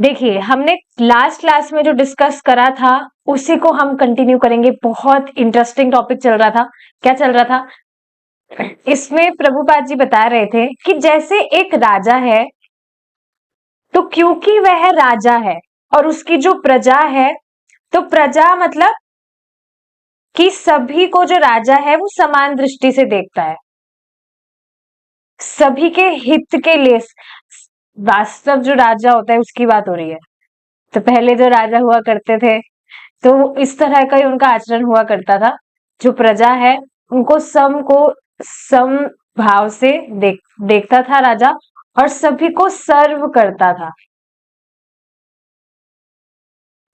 देखिए, हमने last class में जो डिस्कस करा था उसी को हम कंटिन्यू करेंगे। बहुत इंटरेस्टिंग टॉपिक चल रहा था। क्या चल रहा था? इसमें प्रभुपाद जी बता रहे थे कि जैसे एक राजा है, तो क्योंकि वह राजा है और उसकी जो प्रजा है, तो प्रजा मतलब कि सभी को जो राजा है वो समान दृष्टि से देखता है, सभी के हित के लिए। वास्तव जो राजा होता है उसकी बात हो रही है। तो पहले जो राजा हुआ करते थे, तो इस तरह का ही उनका आचरण हुआ करता था। जो प्रजा है उनको सम भाव से देखता था राजा, और सभी को सर्व करता था।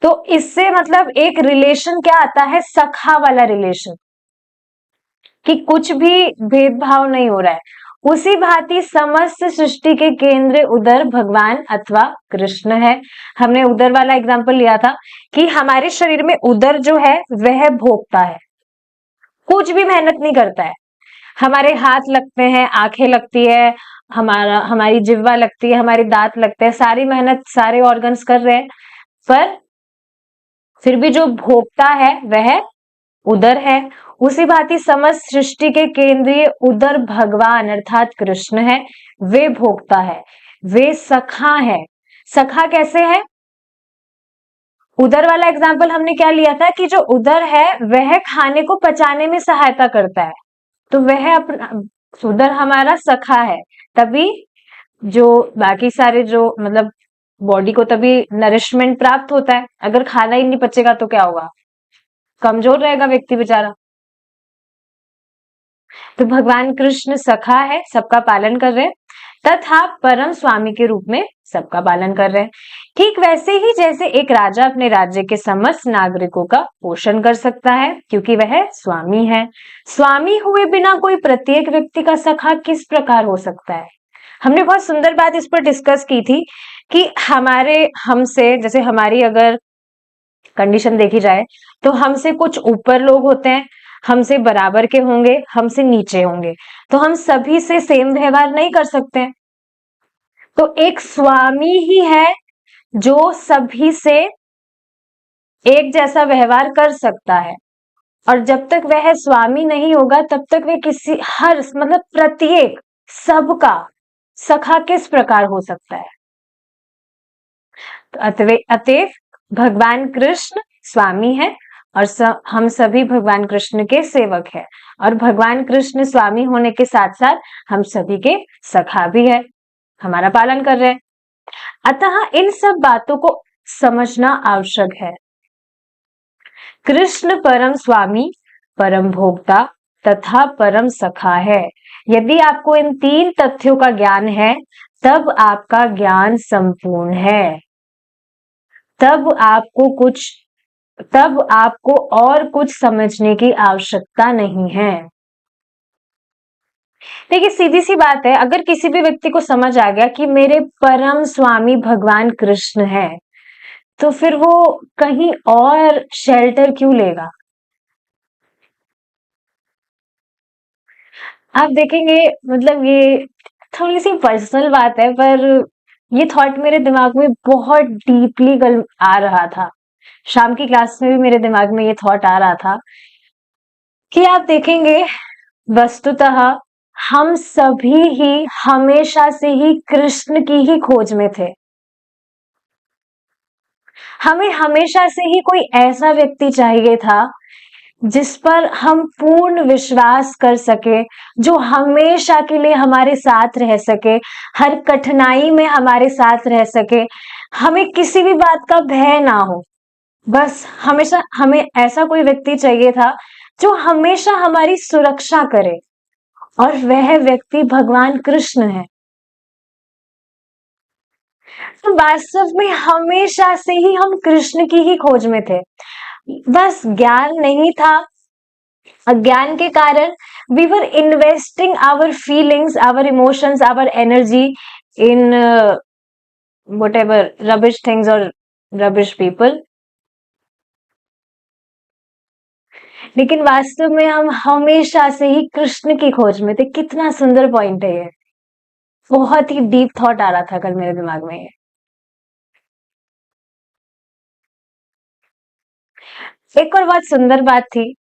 तो इससे मतलब एक रिलेशन क्या आता है, सखा वाला रिलेशन, कि कुछ भी भेदभाव नहीं हो रहा है। उसी भांति समस्त सृष्टि के केंद्र उदर भगवान अथवा कृष्ण है। हमने उदर वाला एग्जांपल लिया था कि हमारे शरीर में उदर जो है वह भोगता है, कुछ भी मेहनत नहीं करता है। हमारे हाथ लगते हैं, आंखें लगती है, हमारी जिह्वा लगती है, हमारे दांत लगते हैं, सारी मेहनत सारे ऑर्गन्स कर रहे हैं, पर फिर भी जो भोगता है वह उदर है। उसी भांति समस्त सृष्टि के केंद्रीय उदर भगवान अर्थात कृष्ण है, वे भोगता है, वे सखा है। सखा कैसे है? उदर वाला एग्जाम्पल हमने क्या लिया था कि जो उदर है वह खाने को पचाने में सहायता करता है, तो वह अपना उदर हमारा सखा है। तभी जो बाकी सारे जो मतलब बॉडी को तभी नरिशमेंट प्राप्त होता है। अगर खाना ही नहीं पचेगा तो क्या होगा? कमजोर रहेगा व्यक्ति बेचारा। तो भगवान कृष्ण सखा है, सबका पालन कर रहे हैं, तथा परम स्वामी के रूप में सबका पालन कर रहे हैं। ठीक वैसे ही जैसे एक राजा अपने राज्य के समस्त नागरिकों का पोषण कर सकता है, क्योंकि वह स्वामी है। स्वामी हुए बिना कोई प्रत्येक व्यक्ति का सखा किस प्रकार हो सकता है? हमने बहुत सुंदर बात इस पर डिस्कस की थी कि हमसे जैसे हमारी अगर कंडीशन देखी जाए, तो हमसे कुछ ऊपर लोग होते हैं, हमसे बराबर के होंगे, हमसे नीचे होंगे, तो हम सभी से सेम व्यवहार नहीं कर सकते। तो एक स्वामी ही है जो सभी से एक जैसा व्यवहार कर सकता है, और जब तक वह स्वामी नहीं होगा तब तक वह किसी हर मतलब प्रत्येक सबका सखा किस प्रकार हो सकता है? अतएव भगवान कृष्ण स्वामी है और हम सभी भगवान कृष्ण के सेवक हैं, और भगवान कृष्ण स्वामी होने के साथ साथ हम सभी के सखा भी है, हमारा पालन कर रहे हैं। अतः इन सब बातों को समझना आवश्यक है। कृष्ण परम स्वामी, परम भोक्ता तथा परम सखा है। यदि आपको इन तीन तथ्यों का ज्ञान है, तब आपका ज्ञान संपूर्ण है। तब आपको और कुछ समझने की आवश्यकता नहीं है। देखिए, सीधी सी बात है, अगर किसी भी व्यक्ति को समझ आ गया कि मेरे परम स्वामी भगवान कृष्ण है, तो फिर वो कहीं और शेल्टर क्यों लेगा? आप देखेंगे, मतलब ये थोड़ी सी पर्सनल बात है, पर ये थॉट मेरे दिमाग में बहुत डीपली कल आ रहा था। शाम की क्लास में भी मेरे दिमाग में ये थॉट आ रहा था कि आप देखेंगे, वस्तुतः हम सभी ही हमेशा से ही कृष्ण की ही खोज में थे। हमें हमेशा से ही कोई ऐसा व्यक्ति चाहिए था जिस पर हम पूर्ण विश्वास कर सके, जो हमेशा के लिए हमारे साथ रह सके, हर कठिनाई में हमारे साथ रह सके, हमें किसी भी बात का भय ना हो। बस हमेशा हमें ऐसा कोई व्यक्ति चाहिए था जो हमेशा हमारी सुरक्षा करे, और वह व्यक्ति भगवान कृष्ण है। तो वास्तव में हमेशा से ही हम कृष्ण की ही खोज में थे, बस ज्ञान नहीं था। अज्ञान के कारण we were investing our feelings, our emotions, our energy in whatever rubbish things or rubbish people. लेकिन वास्तव में हम हमेशा से ही कृष्ण की खोज में थे। कितना सुंदर पॉइंट है ये। बहुत ही डीप थॉट आ रहा था कल मेरे दिमाग में ये। एक और बहुत सुंदर बात थी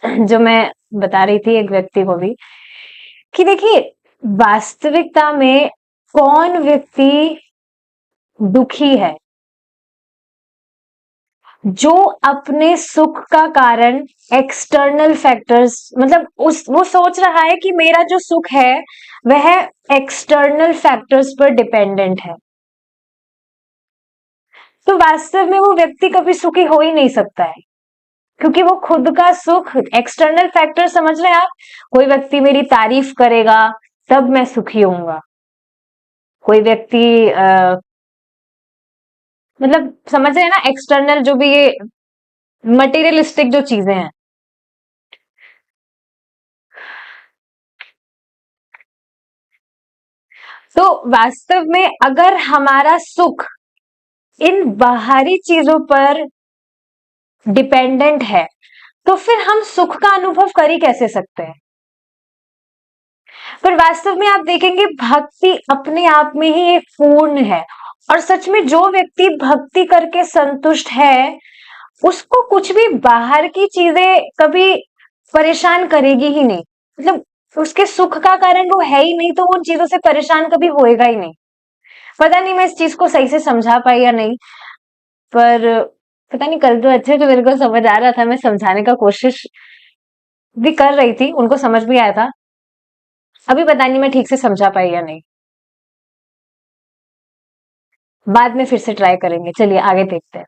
जो मैं बता रही थी एक व्यक्ति को भी, कि देखिए वास्तविकता में कौन व्यक्ति दुखी है? जो अपने सुख का कारण एक्सटर्नल फैक्टर्स, मतलब उस वो सोच रहा है कि मेरा जो सुख है वह एक्सटर्नल फैक्टर्स पर डिपेंडेंट है, तो वास्तव में वो व्यक्ति कभी सुखी हो ही नहीं सकता है, क्योंकि वो खुद का सुख एक्सटर्नल फैक्टर, समझ रहे हैं आप? कोई व्यक्ति मेरी तारीफ करेगा तब मैं सुखी होऊंगा, कोई व्यक्ति मतलब समझ रहे हैं ना, एक्सटर्नल जो भी ये मटेरियलिस्टिक जो चीजें हैं। तो वास्तव में अगर हमारा सुख इन बाहरी चीजों पर डिपेंडेंट है, तो फिर हम सुख का अनुभव कर ही कैसे सकते हैं? पर वास्तव में आप देखेंगे भक्ति अपने आप में ही एक पूर्ण है, और सच में जो व्यक्ति भक्ति करके संतुष्ट है उसको कुछ भी बाहर की चीजें कभी परेशान करेगी ही नहीं, मतलब उसके सुख का कारण वो है ही नहीं, तो वो उन चीजों से परेशान कभी होएगा ही नहीं। पता नहीं मैं इस चीज को सही से समझा पाई या नहीं, पर पता नहीं, कल तो अच्छे से मेरे को समझ आ रहा था, मैं समझाने का कोशिश भी कर रही थी, उनको समझ भी आया था। अभी पता नहीं मैं ठीक से समझा पाई या नहीं, बाद में फिर से ट्राई करेंगे। चलिए आगे देखते हैं।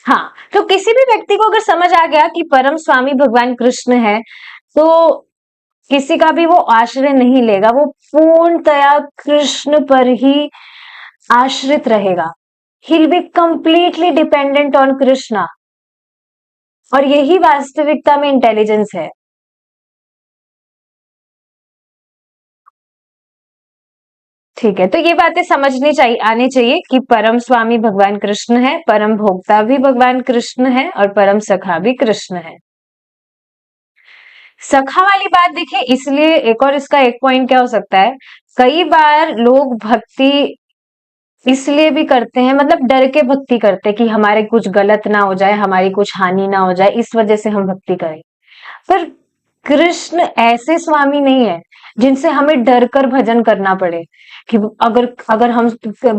हाँ, तो किसी भी व्यक्ति को अगर समझ आ गया कि परम स्वामी भगवान कृष्ण है, तो किसी का भी वो आश्रय नहीं लेगा, वो पूर्णतया कृष्ण पर ही आश्रित रहेगा। He'll be completely dependent on Krishna, और यही वास्तविकता में इंटेलिजेंस है। ठीक है, तो ये बातें समझनी चाहिए, आनी चाहिए कि परम स्वामी भगवान कृष्ण है, परम भोक्ता भी भगवान कृष्ण है, और परम सखा भी कृष्ण है। सखा वाली बात देखिए, इसलिए एक और इसका एक पॉइंट क्या हो सकता है, कई बार लोग भक्ति इसलिए भी करते हैं, मतलब डर के भक्ति करते हैं कि हमारे कुछ गलत ना हो जाए, हमारी कुछ हानि ना हो जाए, इस वजह से हम भक्ति करें। पर कृष्ण ऐसे स्वामी नहीं है जिनसे हमें डर कर भजन करना पड़े, कि अगर अगर हम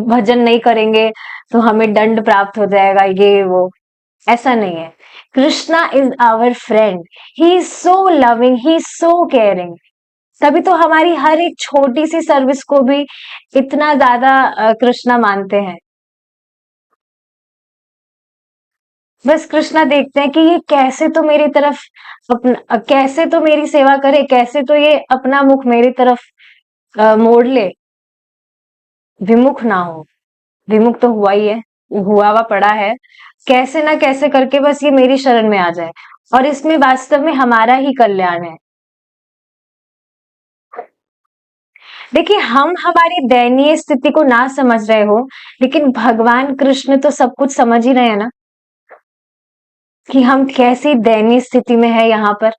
भजन नहीं करेंगे तो हमें दंड प्राप्त हो जाएगा, ये वो। ऐसा नहीं है। Krishna is our friend, he is so loving, he is so caring. तभी तो हमारी हर एक छोटी सी सर्विस को भी इतना ज्यादा कृष्णा मानते हैं। बस कृष्णा देखते हैं कि ये कैसे तो मेरी तरफ अपना, कैसे तो मेरी सेवा करे, कैसे तो ये अपना मुख मेरी तरफ मोड़ ले, विमुख ना हो। विमुख तो हुआ ही है, हुआ हुआ पड़ा है, कैसे ना कैसे करके बस ये मेरी शरण में आ जाए, और इसमें वास्तव में हमारा ही कल्याण है। देखिए हम हमारी दयनीय स्थिति को ना समझ रहे हो, लेकिन भगवान कृष्ण तो सब कुछ समझ ही रहे हैं ना, कि हम कैसी दयनीय स्थिति में है यहाँ पर।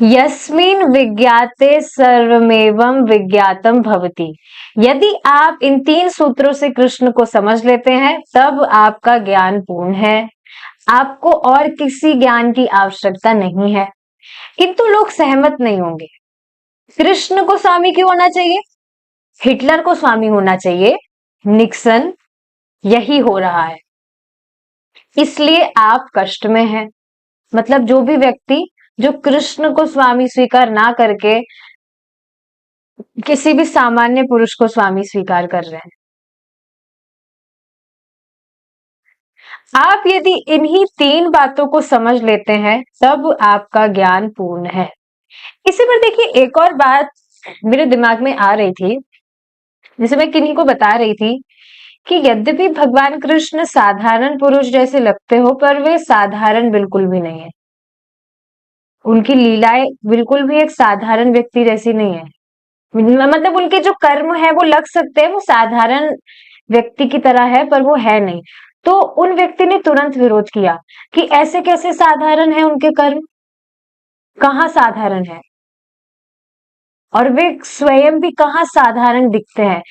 यस्मिन विज्ञाते सर्वमेवं विज्ञातम भवति। यदि आप इन तीन सूत्रों से कृष्ण को समझ लेते हैं, तब आपका ज्ञान पूर्ण है, आपको और किसी ज्ञान की आवश्यकता नहीं है। किंतु लोग सहमत नहीं होंगे। कृष्ण को स्वामी क्यों होना चाहिए? हिटलर को स्वामी होना चाहिए, निक्सन, यही हो रहा है, इसलिए आप कष्ट में हैं। मतलब जो भी व्यक्ति जो कृष्ण को स्वामी स्वीकार ना करके किसी भी सामान्य पुरुष को स्वामी स्वीकार कर रहे हैं। आप यदि इन्हीं तीन बातों को समझ लेते हैं, तब आपका ज्ञान पूर्ण है। इसी पर देखिए एक और बात मेरे दिमाग में आ रही थी, जिसे मैं किन्हीं को बता रही थी, कि यद्यपि भगवान कृष्ण साधारण पुरुष जैसे लगते हो, पर वे साधारण बिल्कुल भी नहीं है। उनकी लीलाएं बिल्कुल भी एक साधारण व्यक्ति जैसी नहीं है। मतलब उनके जो कर्म है वो लग सकते हैं वो साधारण व्यक्ति की तरह है, पर वो है नहीं। तो उन व्यक्ति ने तुरंत विरोध किया कि ऐसे कैसे साधारण है उनके कर्म, कहाँ साधारण है। और वे स्वयं भी कहाँ साधारण दिखते हैं।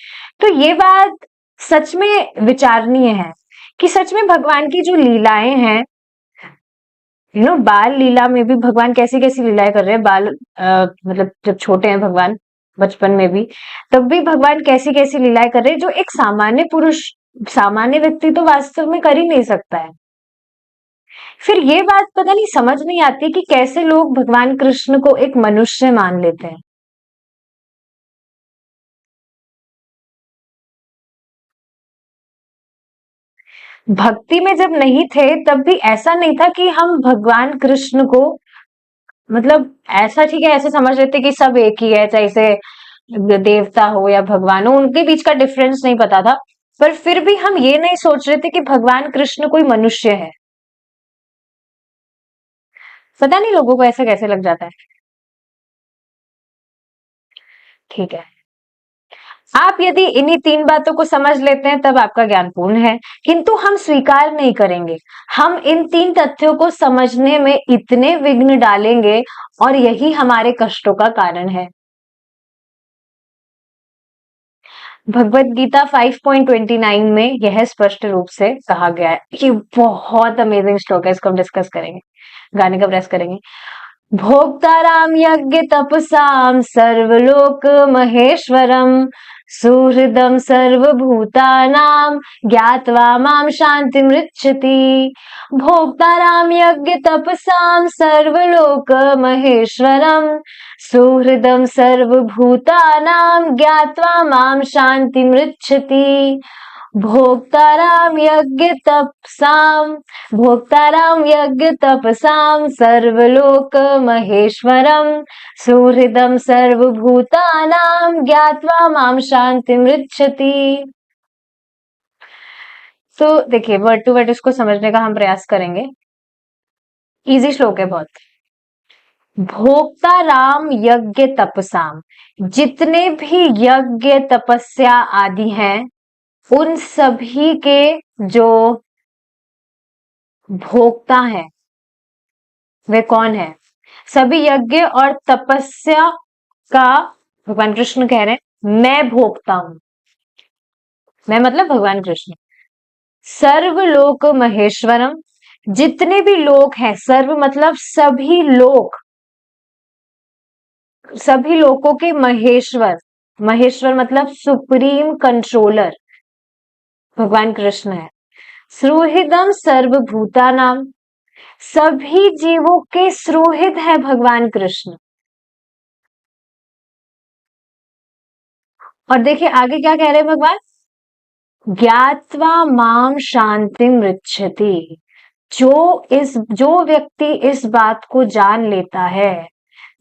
तो ये बात सच में विचारणीय है कि सच में भगवान की जो लीलाएं हैं, बाल लीला में भी भगवान कैसी कैसी लीलाएं कर रहे हैं। मतलब जब छोटे हैं भगवान, बचपन में भी, तब भी भगवान कैसी कैसी लीलाएं कर रहे हैं जो एक सामान्य पुरुष, सामान्य व्यक्ति तो वास्तव में कर ही नहीं सकता है। फिर ये बात पता नहीं समझ नहीं आती कि कैसे लोग भगवान कृष्ण को एक मनुष्य मान लेते हैं। भक्ति में जब नहीं थे तब भी ऐसा नहीं था कि हम भगवान कृष्ण को, मतलब ऐसा ठीक है ऐसे समझ लेते कि सब एक ही है, चाहे से देवता हो या भगवान हो, उनके बीच का डिफरेंस नहीं पता था। पर फिर भी हम ये नहीं सोच रहे थे कि भगवान कृष्ण कोई मनुष्य है। पता नहीं लोगों को ऐसा कैसे लग जाता है। ठीक है, आप यदि इन्हीं तीन बातों को समझ लेते हैं तब आपका ज्ञान पूर्ण है, किंतु हम स्वीकार नहीं करेंगे। हम इन तीन तथ्यों को समझने में इतने विघ्न डालेंगे और यही हमारे कष्टों का कारण है। भगवत गीता 5.29 में यह स्पष्ट रूप से कहा गया है। ये बहुत अमेजिंग श्लोक है, इसको हम डिस्कस करेंगे, गाने का प्रयास करेंगे। भोक्ताराम यज्ञ तपसाम सर्वलोक महेश्वरम सुहृदम सर्वभूतानां ज्ञात्वा माम शांति मृच्छति। भोक्ताराम यज्ञ तपसाम सर्वलोक महेश्वरम सुहृदम सर्वभूतानां ज्ञात्वा माम शांति मृच्छति। भोक्ताराम यज्ञ तपसाम भोक्ताराम यज्ञ तपसाम सर्वलोक महेश्वरम सुहृदम सर्वभूतानां ज्ञात्वा माम शांति मृच्छति। तो देखिए वर्ड टू वर्ड इसको समझने का हम प्रयास करेंगे। इजी श्लोक है बहुत। भोक्ता राम यज्ञ तपसाम, जितने भी यज्ञ तपस्या आदि हैं उन सभी के जो भोक्ता है वे कौन है। सभी यज्ञ और तपस्या का भगवान कृष्ण कह रहे हैं मैं भोक्ता हूं। मैं मतलब भगवान कृष्ण। सर्वलोक महेश्वरम, जितने भी लोक हैं, सर्व मतलब सभी लोक, सभी लोकों के महेश्वर। महेश्वर मतलब सुप्रीम कंट्रोलर भगवान कृष्ण है। सुहृदम सर्वभूतानाम, सभी जीवों के सुहृद है भगवान कृष्ण। और देखिए आगे क्या कह रहे हैं भगवान, ज्ञात्वा माम शांति मृच्छति, जो व्यक्ति इस बात को जान लेता है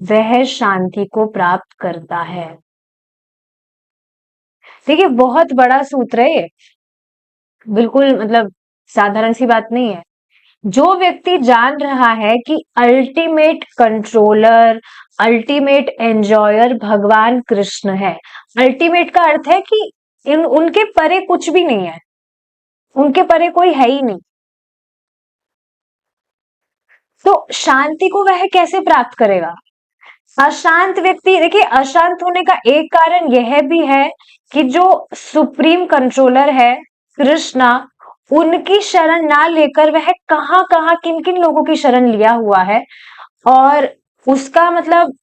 वह शांति को प्राप्त करता है। देखिए बहुत बड़ा सूत्र है ये, बिल्कुल मतलब साधारण सी बात नहीं है। जो व्यक्ति जान रहा है कि अल्टीमेट कंट्रोलर, अल्टीमेट एंजॉयर भगवान कृष्ण है। अल्टीमेट का अर्थ है कि उनके परे कुछ भी नहीं है, उनके परे कोई है ही नहीं। तो शांति को वह कैसे प्राप्त करेगा। अशांत व्यक्ति, देखिए अशांत होने का एक कारण यह भी है कि जो सुप्रीम कंट्रोलर है कृष्णा, उनकी शरण ना लेकर वह कहां कहां किन किन लोगों की शरण लिया हुआ है, और उसका मतलब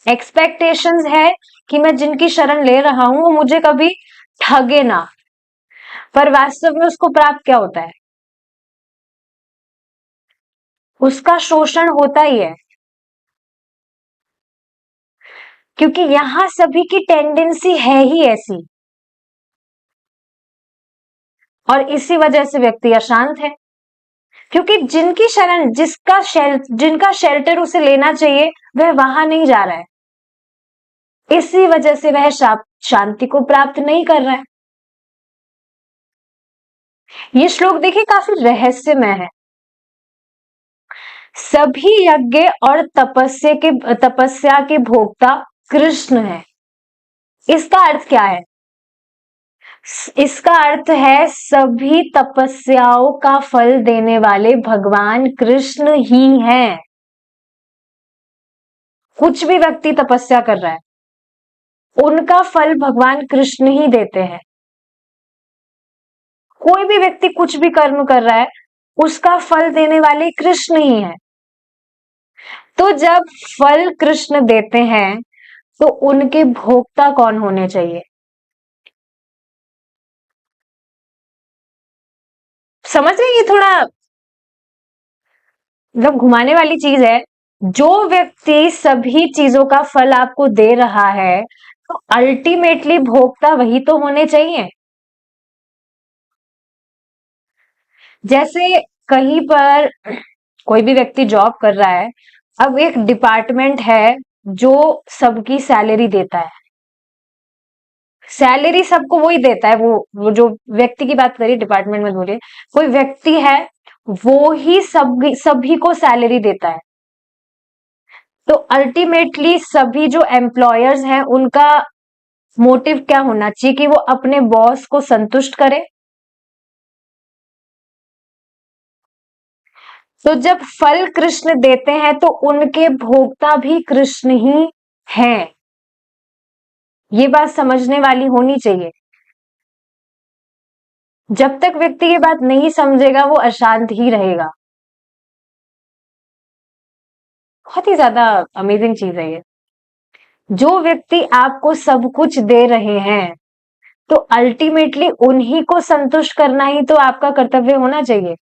एक्सपेक्टेशंस है कि मैं जिनकी शरण ले रहा हूं वो मुझे कभी ठगे ना। पर वास्तव में उसको प्राप्त क्या होता है, उसका शोषण होता ही है। क्योंकि यहां सभी की टेंडेंसी है ही ऐसी, और इसी वजह से व्यक्ति अशांत है। क्योंकि जिनकी शरण, जिनका शेल्टर उसे लेना चाहिए वह वहां नहीं जा रहा है, इसी वजह से वह शांति को प्राप्त नहीं कर रहा है। ये श्लोक देखिए काफी रहस्यमय है। सभी यज्ञ और तपस्या के भोक्ता कृष्ण है। इसका अर्थ क्या है, इसका अर्थ है सभी तपस्याओं का फल देने वाले भगवान कृष्ण ही हैं। कुछ भी व्यक्ति तपस्या कर रहा है, उनका फल भगवान कृष्ण ही देते हैं। कोई भी व्यक्ति कुछ भी कर्म कर रहा है, उसका फल देने वाले कृष्ण ही है। तो जब फल कृष्ण देते हैं, तो उनके भोक्ता कौन होने चाहिए? समझ रहे हैं? ये थोड़ा मतलब घुमाने वाली चीज है। जो व्यक्ति सभी चीजों का फल आपको दे रहा है, तो अल्टीमेटली भोक्ता वही तो होने चाहिए। जैसे कहीं पर कोई भी व्यक्ति जॉब कर रहा है, अब एक डिपार्टमेंट है जो सबकी सैलरी देता है। सैलरी सबको वही देता है, वो जो व्यक्ति की बात करिए, डिपार्टमेंट में बोलिए, कोई व्यक्ति है, वो ही सभी को सैलरी देता है। तो अल्टीमेटली सभी जो एम्प्लॉयर्स हैं, उनका मोटिव क्या होना चाहिए कि वो अपने बॉस को संतुष्ट करे। तो जब फल कृष्ण देते हैं, तो उनके भोक्ता भी कृष्ण ही हैं। ये बात समझने वाली होनी चाहिए। जब तक व्यक्ति ये बात नहीं समझेगा, वो अशांत ही रहेगा। बहुत ही ज्यादा अमेजिंग चीज है ये। जो व्यक्ति आपको सब कुछ दे रहे हैं, तो अल्टीमेटली उन्हीं को संतुष्ट करना ही तो आपका कर्तव्य होना चाहिए।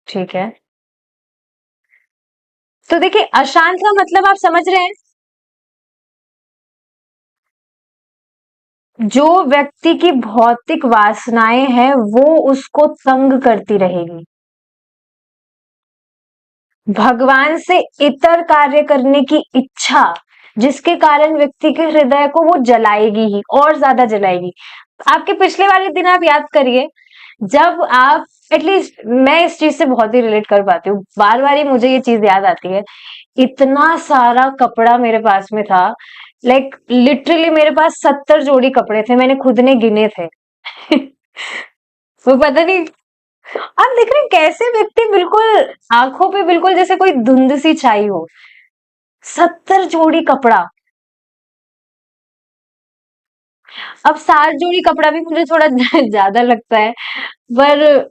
ठीक है। तो देखिए, अशांत का मतलब आप समझ रहे हैं? जो व्यक्ति की भौतिक वासनाएं हैं, वो उसको तंग करती रहेगी। भगवान से इतर कार्य करने की इच्छा, जिसके कारण व्यक्ति के हृदय को वो जलाएगी ही, और ज्यादा जलाएगी। आपके पिछले वाले दिन आप याद करिए, जब आप, एटलीस्ट मैं इस चीज से बहुत ही रिलेट कर पाती हूँ, बार बार ही मुझे ये चीज याद आती है। इतना सारा कपड़ा मेरे पास में था, लाइक लिटरली मेरे पास 70 जोड़ी कपड़े थे, मैंने खुद ने गिने थे। वो पता नहीं, आप देख रहे हैं कैसे व्यक्ति बिल्कुल आंखों पे बिल्कुल जैसे कोई धुंध सी छाई हो। 70 जोड़ी कपड़ा। अब 60 जोड़ी कपड़ा भी मुझे थोड़ा ज्यादा लगता है, पर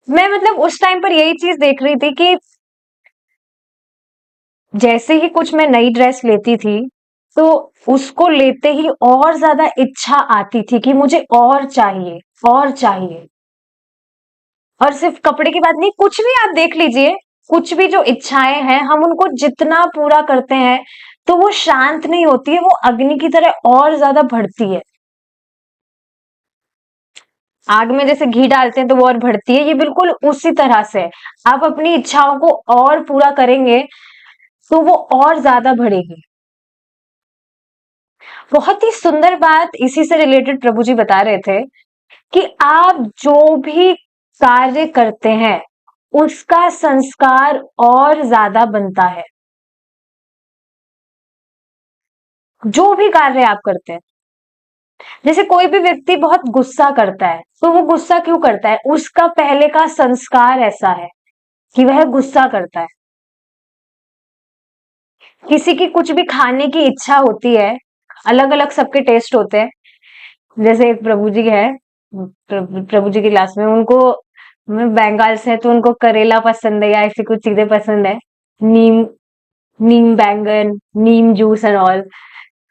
मैं मतलब उस टाइम पर यही चीज देख रही थी कि जैसे ही कुछ मैं नई ड्रेस लेती थी, तो उसको लेते ही और ज्यादा इच्छा आती थी कि मुझे और चाहिए, और चाहिए। और सिर्फ कपड़े की बात नहीं, कुछ भी आप देख लीजिए, कुछ भी जो इच्छाएं हैं, हम उनको जितना पूरा करते हैं, तो वो शांत नहीं होती है, वो अग्नि की तरह और ज्यादा बढ़ती है। आग में जैसे घी डालते हैं तो वो और बढ़ती है, ये बिल्कुल उसी तरह से है। आप अपनी इच्छाओं को और पूरा करेंगे, तो वो और ज्यादा बढ़ेगी। बहुत ही सुंदर बात इसी से रिलेटेड प्रभु जी बता रहे थे कि आप जो भी कार्य करते हैं, उसका संस्कार और ज्यादा बनता है। जो भी कार्य आप करते हैं, जैसे कोई भी व्यक्ति बहुत गुस्सा करता है, तो वो गुस्सा क्यों करता है? उसका पहले का संस्कार ऐसा है कि वह गुस्सा करता है। किसी की कुछ भी खाने की इच्छा होती है, अलग अलग सबके टेस्ट होते हैं। जैसे एक प्रभु जी है, प्रभु जी की क्लास में, उनको, बंगाल से है, तो उनको करेला पसंद है या ऐसी कुछ चीजें पसंद है। नीम, नीम बैंगन, नीम जूस एंड ऑल,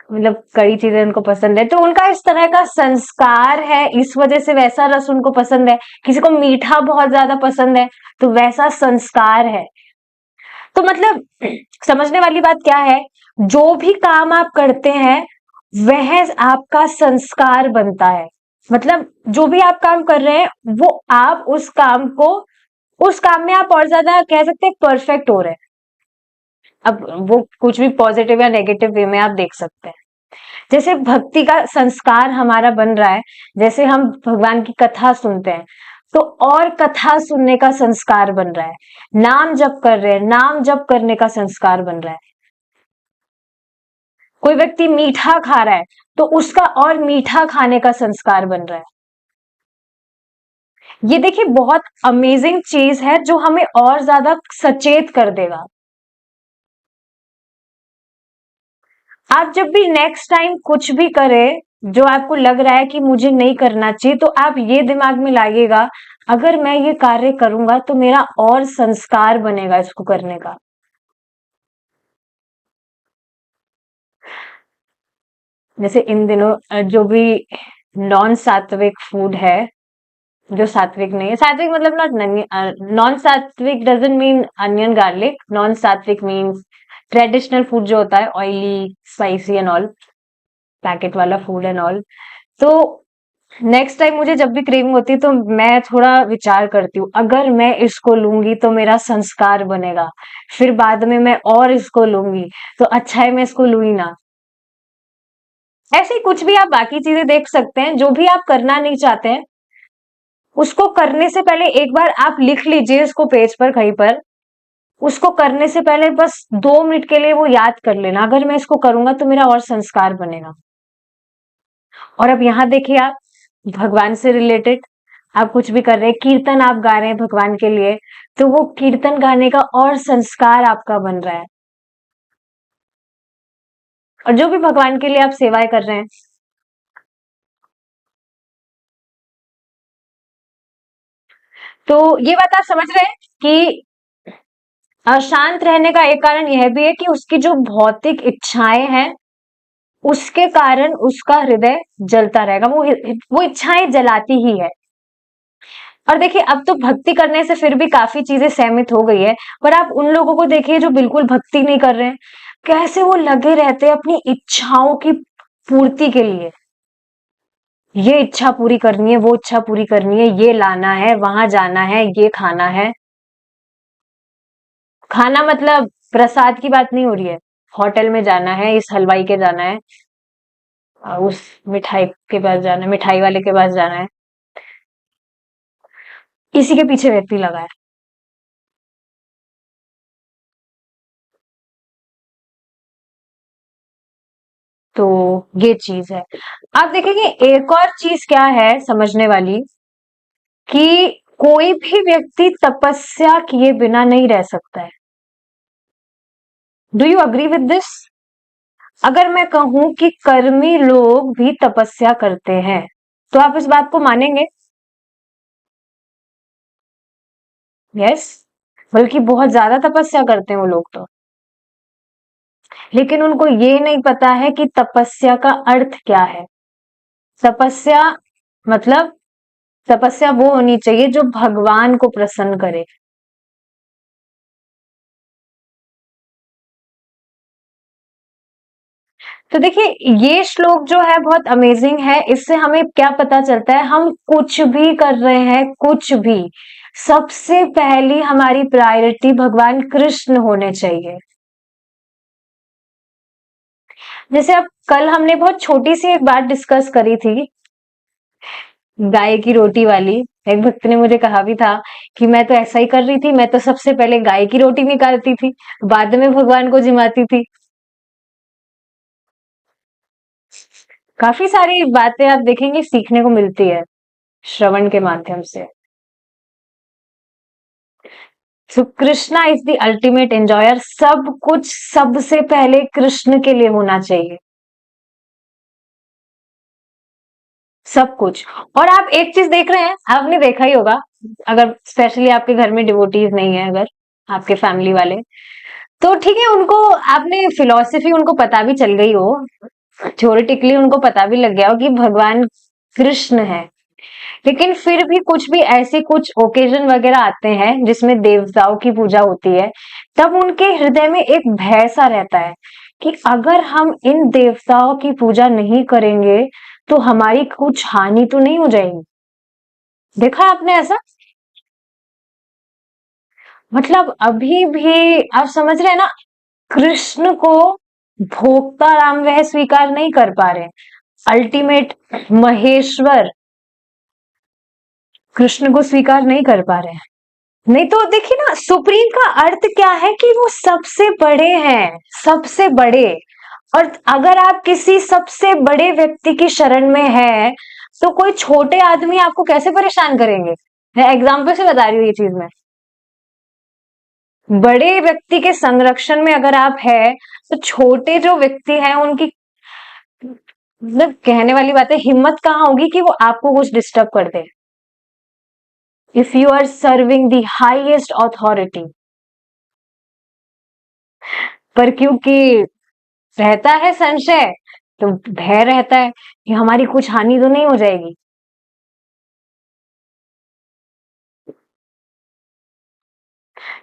मतलब कई चीजें उनको पसंद है, तो उनका इस तरह का संस्कार है, इस वजह से वैसा रस उनको पसंद है। किसी को मीठा बहुत ज्यादा पसंद है, तो वैसा संस्कार है। तो मतलब समझने वाली बात क्या है, जो भी काम आप करते हैं, वह आपका संस्कार बनता है। मतलब जो भी आप काम कर रहे हैं, वो आप उस काम को, उस काम में आप और ज्यादा कह सकते हैं परफेक्ट हो रहे हैं। अब वो कुछ भी पॉजिटिव या नेगेटिव वे में आप देख सकते हैं। जैसे भक्ति का संस्कार हमारा बन रहा है, जैसे हम भगवान की कथा सुनते हैं, तो और कथा सुनने का संस्कार बन रहा है। नाम जप कर रहे हैं, नाम जप करने का संस्कार बन रहा है। कोई व्यक्ति मीठा खा रहा है तो उसका और मीठा खाने का संस्कार बन रहा है। ये देखिए बहुत अमेजिंग चीज है जो हमें और ज्यादा सचेत कर देगा। आप जब भी नेक्स्ट टाइम कुछ भी करें जो आपको लग रहा है कि मुझे नहीं करना चाहिए, तो आप ये दिमाग में लाइएगा, अगर मैं ये कार्य करूंगा तो मेरा और संस्कार बनेगा इसको करने का। जैसे इन दिनों जो भी नॉन सात्विक फूड है, जो सात्विक नहीं है, सात्विक मतलब नॉट नॉन सात्विक doesn't mean onion garlic, non सात्विक मीन्स ट्रेडिशनल फूड जो होता है oily spicy and all, packet वाला फूड एंड ऑल। तो नेक्स्ट टाइम मुझे जब भी क्रेविंग होती है तो मैं थोड़ा विचार करती हूँ, अगर मैं इसको लूंगी तो मेरा संस्कार बनेगा, फिर बाद में मैं और इसको लूंगी, तो अच्छा है मैं इसको लू ही ना। ऐसे ही कुछ भी आप बाकी चीजें देख सकते हैं, जो भी आप करना नहीं चाहते हैं उसको करने से पहले एक बार आप लिख लीजिए इसको पेज पर कहीं पर। उसको करने से पहले बस 2 मिनट के लिए वो याद कर लेना, अगर मैं इसको करूंगा तो मेरा और संस्कार बनेगा। और अब यहाँ देखिए आप भगवान से रिलेटेड आप कुछ भी कर रहे हैं, कीर्तन आप गा रहे हैं भगवान के लिए, तो वो कीर्तन गाने का और संस्कार आपका बन रहा है। और जो भी भगवान के लिए आप सेवाएं कर रहे हैं, तो ये बात आप समझ रहे हैं कि अशांत रहने का एक कारण यह भी है कि उसकी जो भौतिक इच्छाएं हैं उसके कारण उसका हृदय जलता रहेगा, वो इच्छाएं जलाती ही है। और देखिए अब तो भक्ति करने से फिर भी काफी चीजें सहमित हो गई है, पर आप उन लोगों को देखिए जो बिल्कुल भक्ति नहीं कर रहे हैं, कैसे वो लगे रहते हैं अपनी इच्छाओं की पूर्ति के लिए। ये इच्छा पूरी करनी है, वो इच्छा पूरी करनी है, ये लाना है, वहां जाना है, ये खाना है। खाना मतलब प्रसाद की बात नहीं हो रही है, होटल में जाना है, इस हलवाई के जाना है, उस मिठाई के पास जाना है, मिठाई वाले के पास जाना है, इसी के पीछे व्यक्ति लगा है। तो ये चीज है। आप देखेंगे एक और चीज क्या है समझने वाली, कि कोई भी व्यक्ति तपस्या किए बिना नहीं रह सकता है। Do you agree with this? अगर मैं कहूं कि कर्मी लोग भी तपस्या करते हैं, तो आप इस बात को मानेंगे? यस, बल्कि बहुत ज्यादा तपस्या करते हैं वो लोग तो। लेकिन उनको ये नहीं पता है कि तपस्या का अर्थ क्या है। तपस्या मतलब तपस्या वो होनी चाहिए जो भगवान को प्रसन्न करे। तो देखिए ये श्लोक जो है बहुत अमेजिंग है, इससे हमें क्या पता चलता है, हम कुछ भी कर रहे हैं, कुछ भी, सबसे पहली हमारी प्रायोरिटी भगवान कृष्ण होने चाहिए। जैसे अब कल हमने बहुत छोटी सी एक बात डिस्कस करी थी, गाय की रोटी वाली। एक भक्त ने मुझे कहा भी था कि मैं तो ऐसा ही कर रही थी, मैं तो सबसे पहले गाय की रोटी निकालती थी, बाद में भगवान को जिमाती थी। काफी सारी बातें आप देखेंगे सीखने को मिलती है श्रवण के माध्यम से। So Krishna is the ultimate enjoyer, सब कुछ सबसे पहले कृष्ण के लिए होना चाहिए, सब कुछ। और आप एक चीज देख रहे हैं, आपने देखा ही होगा, अगर स्पेशली आपके घर में डिवोटीज नहीं है, अगर आपके फैमिली वाले, तो ठीक है उनको आपने फिलॉसफी उनको पता भी चल गई हो, थ्योरेटिकली उनको पता भी लग गया हो कि भगवान कृष्ण है, लेकिन फिर भी कुछ भी ऐसे कुछ ओकेजन वगैरह आते हैं जिसमें देवताओं की पूजा होती है, तब उनके हृदय में एक भय सा रहता है कि अगर हम इन देवताओं की पूजा नहीं करेंगे तो हमारी कुछ हानि तो नहीं हो जाएगी। देखा आपने ऐसा? मतलब अभी भी आप समझ रहे हैं ना, कृष्ण को भोक्ता राम वह स्वीकार नहीं कर पा रहे, अल्टीमेट महेश्वर कृष्ण को स्वीकार नहीं कर पा रहे हैं। नहीं तो देखिए ना, सुप्रीम का अर्थ क्या है कि वो सबसे बड़े हैं, सबसे बड़े। और अगर आप किसी सबसे बड़े व्यक्ति की शरण में है तो कोई छोटे आदमी आपको कैसे परेशान करेंगे? मैं एग्जाम्पल से बता रही हूँ ये चीज में। बड़े व्यक्ति के संरक्षण में अगर आप है तो छोटे जो व्यक्ति हैं उनकी मतलब कहने वाली बात है, हिम्मत कहाँ होगी कि वो आपको कुछ डिस्टर्ब कर दे। If you are serving the highest authority, पर क्योंकि रहता है संशय तो भय रहता है कि हमारी कुछ हानि तो नहीं हो जाएगी।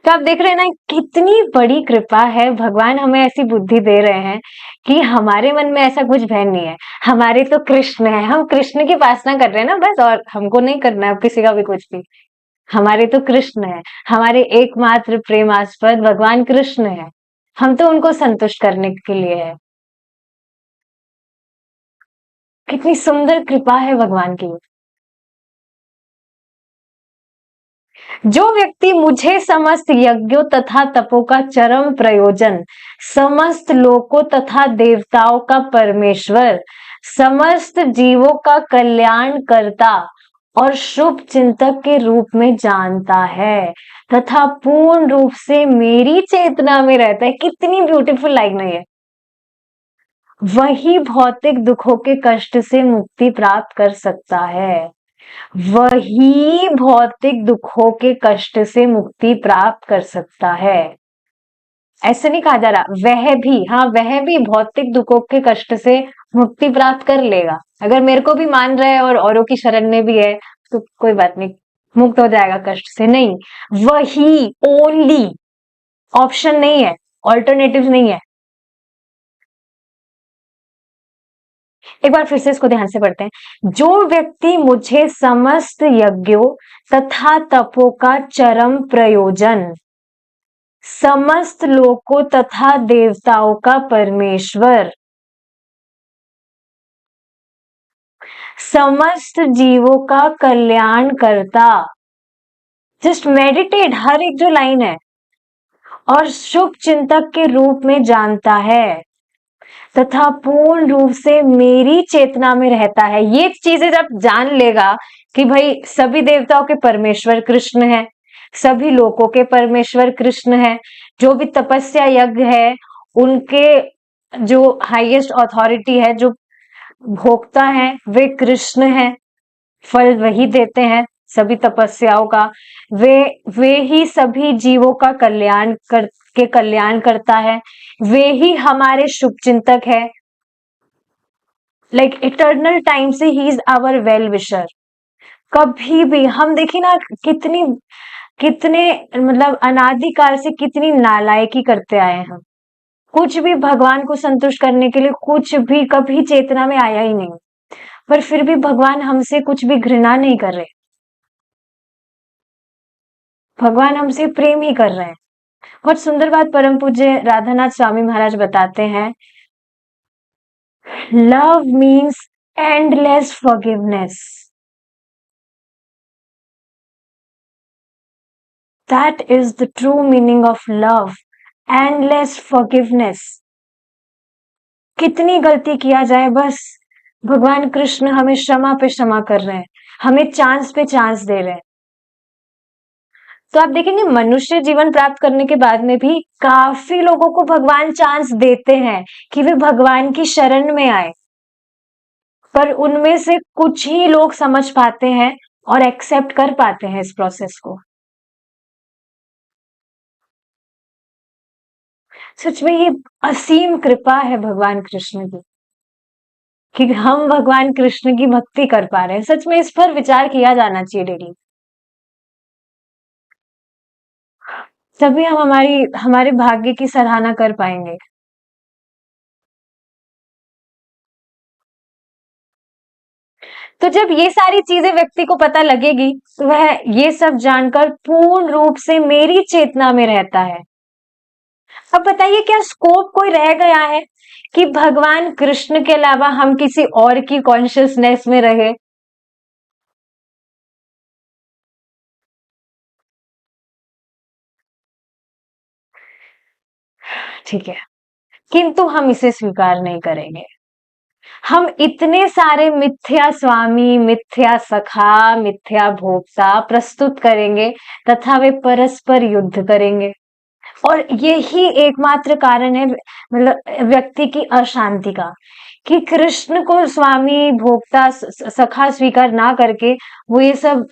तो आप देख रहे हैं ना कितनी बड़ी कृपा है, भगवान हमें ऐसी बुद्धि दे रहे हैं कि हमारे मन में ऐसा कुछ भय नहीं है। हमारे तो कृष्ण है, हम कृष्ण की उपासना कर रहे हैं ना बस, और हमको नहीं करना है किसी का भी कुछ भी। हमारे तो कृष्ण है, हमारे एकमात्र प्रेमास्पद भगवान कृष्ण है, हम तो उनको संतुष्ट करने के लिए है। कितनी सुंदर कृपा है भगवान की। जो व्यक्ति मुझे समस्त यज्ञों तथा तपों का चरम प्रयोजन, समस्त लोकों तथा देवताओं का परमेश्वर, समस्त जीवों का कल्याण करता और शुभ चिंतक के रूप में जानता है तथा पूर्ण रूप से मेरी चेतना में रहता है, कितनी ब्यूटीफुल लाइन है ये। वही भौतिक दुखों के कष्ट से मुक्ति प्राप्त कर सकता है। वही भौतिक दुखों के कष्ट से मुक्ति प्राप्त कर सकता है। ऐसे नहीं कहा जा रहा, वह भी, हाँ वह भी भौतिक दुखों के कष्ट से मुक्ति प्राप्त कर लेगा। अगर मेरे को भी मान रहा है और औरों की शरण में भी है तो कोई बात नहीं, मुक्त हो जाएगा कष्ट से। नहीं, वही, ओनली, ऑप्शन नहीं है, ऑल्टरनेटिव नहीं है। एक बार फिर से इसको ध्यान से पढ़ते हैं। जो व्यक्ति मुझे समस्त यज्ञों तथा तपों का चरम प्रयोजन, समस्त लोकों तथा देवताओं का परमेश्वर, समस्त जीवों का कल्याण करता, जस्ट मेडिटेट हर एक जो लाइन है, और शुभ चिंतक के रूप में जानता है तथा पूर्ण रूप से मेरी चेतना में रहता है। ये चीजें जब जान लेगा कि भाई सभी देवताओं के परमेश्वर कृष्ण है, सभी लोकों के परमेश्वर कृष्ण है, जो भी तपस्या यज्ञ है उनके जो हाईएस्ट अथॉरिटी है, जो भोक्ता है वे कृष्ण है, फल वही देते हैं सभी तपस्याओं का। वे वे ही सभी जीवों का कल्याण करता है। वे ही हमारे शुभ चिंतक है। लाइक इटर्नल टाइम से he is our well wisher. कभी भी हम देखिए ना कितनी कितने मतलब अनादिकाल से कितनी नालायकी करते आए हैं हम। कुछ भी भगवान को संतुष्ट करने के लिए कुछ भी कभी चेतना में आया ही नहीं, पर फिर भी भगवान हमसे कुछ भी घृणा नहीं कर रहे, भगवान हमसे प्रेम ही कर रहे हैं। बहुत सुंदर बात परम पूज्य राधानाथ स्वामी महाराज बताते हैं, love means endless forgiveness. That is the true meaning of love, endless forgiveness. कितनी गलती किया जाए बस भगवान कृष्ण हमें क्षमा पे क्षमा कर रहे हैं, हमें चांस पे चांस दे रहे हैं। तो आप देखेंगे मनुष्य जीवन प्राप्त करने के बाद में भी काफी लोगों को भगवान चांस देते हैं कि वे भगवान की शरण में आए, पर उनमें से कुछ ही लोग समझ पाते हैं और एक्सेप्ट कर पाते हैं इस प्रोसेस को। सच में ये असीम कृपा है भगवान कृष्ण की कि हम भगवान कृष्ण की भक्ति कर पा रहे हैं। सच में इस पर विचार किया जाना चाहिए डेली, तभी हम हमारे भाग्य की सराहना कर पाएंगे। तो जब ये सारी चीजें व्यक्ति को पता लगेगी तो वह ये सब जानकर पूर्ण रूप से मेरी चेतना में रहता है। अब बताइए क्या स्कोप कोई रह गया है कि भगवान कृष्ण के अलावा हम किसी और की कॉन्शियसनेस में रहे? ठीक है, किंतु हम इसे स्वीकार नहीं करेंगे। हम इतने सारे मिथ्या स्वामी, मिथ्या सखा, मिथ्या भोक्ता प्रस्तुत करेंगे तथा वे परस्पर युद्ध करेंगे। और यही एकमात्र कारण है मतलब व्यक्ति की अशांति का, कि कृष्ण को स्वामी, भोक्ता, सखा स्वीकार ना करके वो ये सब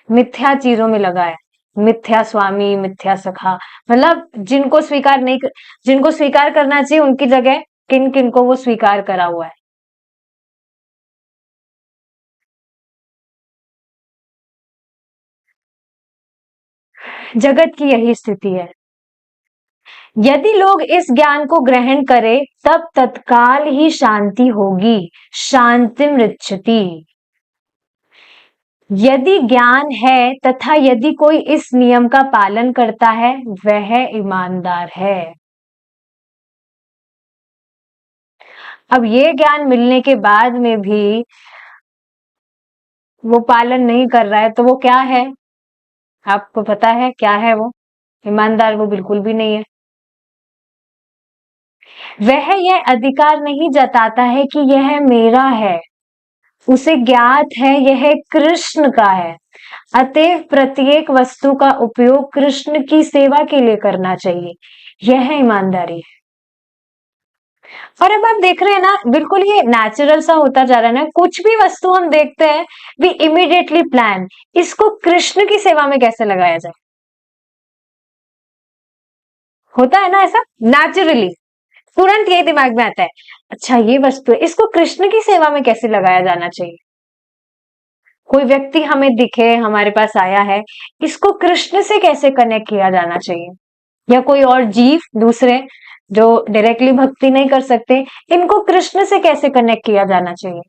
मिथ्या चीजों में लगा है। मिथ्या स्वामी, मिथ्या सखा, मतलब जिनको स्वीकार करना चाहिए उनकी जगह किन किन को वो स्वीकार करा हुआ है। जगत की यही स्थिति है। यदि लोग इस ज्ञान को ग्रहण करें तब तत्काल ही शांति होगी। शांति मृच्छति। यदि ज्ञान है तथा यदि कोई इस नियम का पालन करता है वह ईमानदार है। अब ये ज्ञान मिलने के बाद में भी वो पालन नहीं कर रहा है तो वो क्या है? आपको पता है क्या है वो? ईमानदार वो बिल्कुल भी नहीं है। वह यह अधिकार नहीं जताता है कि यह मेरा है। उसे ज्ञात है यह कृष्ण का है, अतएव प्रत्येक वस्तु का उपयोग कृष्ण की सेवा के लिए करना चाहिए। यह ईमानदारी है। और अब आप देख रहे हैं ना, बिल्कुल ये नेचुरल सा होता जा रहा है ना। कुछ भी वस्तु हम देखते हैं, वी इमीडिएटली प्लान इसको कृष्ण की सेवा में कैसे लगाया जाए। होता है ना ऐसा, नेचुरली तुरंत यही दिमाग में आता है। अच्छा ये वस्तु है, इसको कृष्ण की सेवा में कैसे लगाया जाना चाहिए। कोई व्यक्ति हमें दिखे, हमारे पास आया है, इसको कृष्ण से कैसे कनेक्ट किया जाना चाहिए। या कोई और जीव दूसरे जो डायरेक्टली भक्ति नहीं कर सकते, इनको कृष्ण से कैसे कनेक्ट किया जाना चाहिए।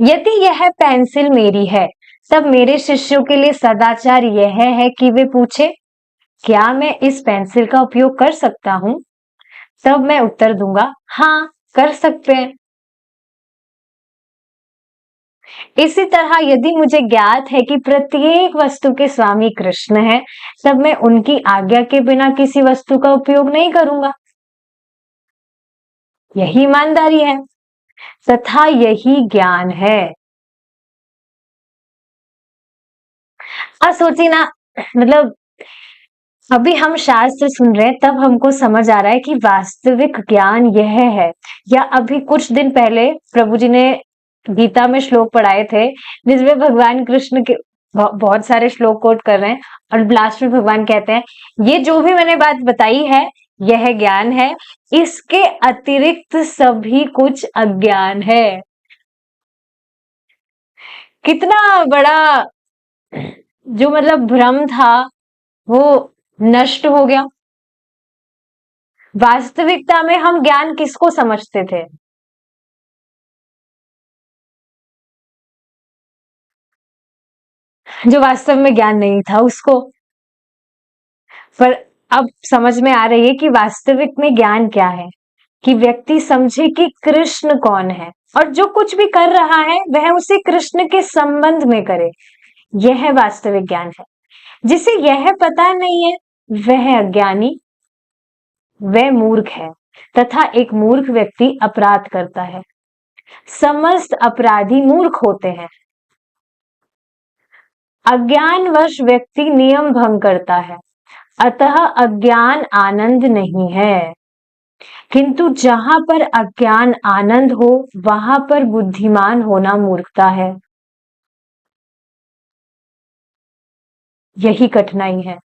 यदि यह पेंसिल मेरी है तब मेरे शिष्यों के लिए सदाचार यह है कि वे पूछे क्या मैं इस पेंसिल का उपयोग कर सकता हूं। तब मैं उत्तर दूंगा हाँ कर सकते हैं। इसी तरह यदि मुझे ज्ञात है कि प्रत्येक वस्तु के स्वामी कृष्ण है तब मैं उनकी आज्ञा के बिना किसी वस्तु का उपयोग नहीं करूंगा। यही ईमानदारी है तथा यही ज्ञान है। अब सोचिए ना, मतलब अभी हम शास्त्र सुन रहे हैं तब हमको समझ आ रहा है कि वास्तविक ज्ञान यह है। या अभी कुछ दिन पहले प्रभु जी ने गीता में श्लोक पढ़ाए थे जिसमें भगवान कृष्ण के बहुत सारे श्लोक कोट कर रहे हैं और लास्ट में भगवान कहते हैं ये जो भी मैंने बात बताई है यह ज्ञान है, इसके अतिरिक्त सभी कुछ अज्ञान है। कितना बड़ा जो मतलब भ्रम था वो नष्ट हो गया। वास्तविकता में हम ज्ञान किसको समझते थे? जो वास्तव में ज्ञान नहीं था उसको। पर अब समझ में आ रही है कि वास्तविक में ज्ञान क्या है, कि व्यक्ति समझे कि कृष्ण कौन है और जो कुछ भी कर रहा है वह उसे कृष्ण के संबंध में करे। यह वास्तविक ज्ञान है। जिसे यह पता नहीं है वह अज्ञानी, वह मूर्ख है तथा एक मूर्ख व्यक्ति अपराध करता है। समस्त अपराधी मूर्ख होते हैं। अज्ञानवश व्यक्ति नियम भंग करता है, अतः अज्ञान आनंद नहीं है। किंतु जहां पर अज्ञान आनंद हो वहां पर बुद्धिमान होना मूर्खता है। यही कठिनाई है।